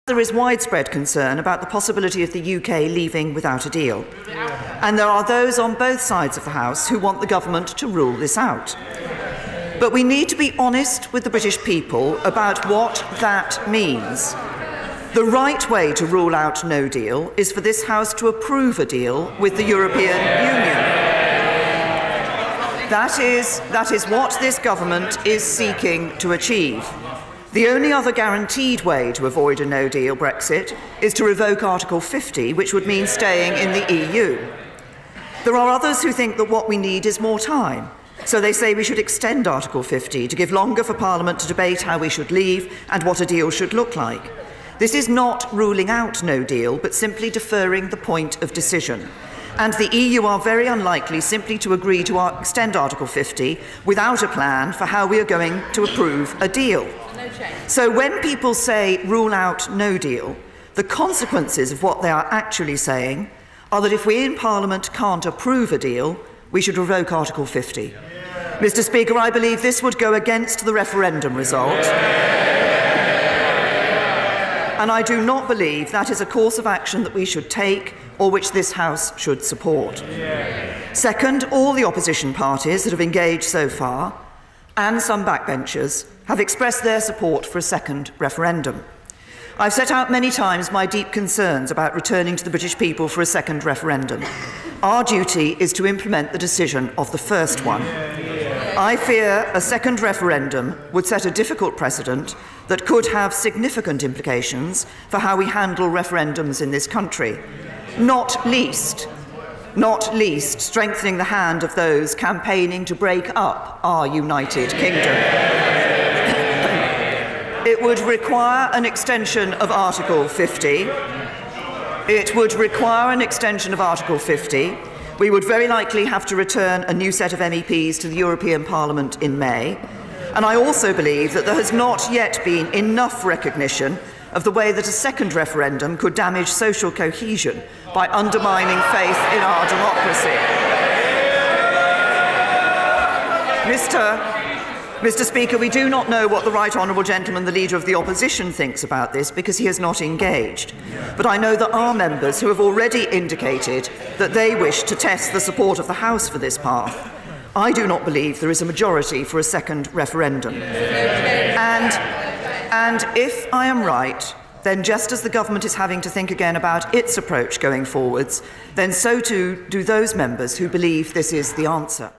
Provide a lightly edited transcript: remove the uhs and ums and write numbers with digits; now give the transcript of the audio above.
There is widespread concern about the possibility of the UK leaving without a deal. And there are those on both sides of the House who want the government to rule this out. But we need to be honest with the British people about what that means. The right way to rule out no deal is for this House to approve a deal with the European Union. That is what this government is seeking to achieve. The only other guaranteed way to avoid a no-deal Brexit is to revoke Article 50, which would mean staying in the EU. There are others who think that what we need is more time, so they say we should extend Article 50 to give longer for Parliament to debate how we should leave and what a deal should look like. This is not ruling out no deal, but simply deferring the point of decision. And the EU are very unlikely simply to agree to extend Article 50 without a plan for how we are going to approve a deal. So when people say rule out no deal, the consequences of what they are actually saying are that if we in Parliament can't approve a deal, we should revoke Article 50. Mr. Speaker, I believe this would go against the referendum result. And I do not believe that is a course of action that we should take or which this House should support. Second, all the opposition parties that have engaged so far, and some backbenchers, have expressed their support for a second referendum. I've set out many times my deep concerns about returning to the British people for a second referendum. Our duty is to implement the decision of the first one. I fear a second referendum would set a difficult precedent that could have significant implications for how we handle referendums in this country, not least strengthening the hand of those campaigning to break up our United Kingdom. It would require an extension of Article 50. It would require an extension of Article 50. We would very likely have to return a new set of MEPs to the European Parliament in May. And I also believe that there has not yet been enough recognition of the way that a second referendum could damage social cohesion by undermining faith in our democracy. Mr. Speaker, we do not know what the Right Honourable Gentleman, the Leader of the Opposition, thinks about this because he has not engaged. But I know there are members who have already indicated that they wish to test the support of the House for this path. I do not believe there is a majority for a second referendum. And if I am right, then just as the government is having to think again about its approach going forwards, then so too do those members who believe this is the answer.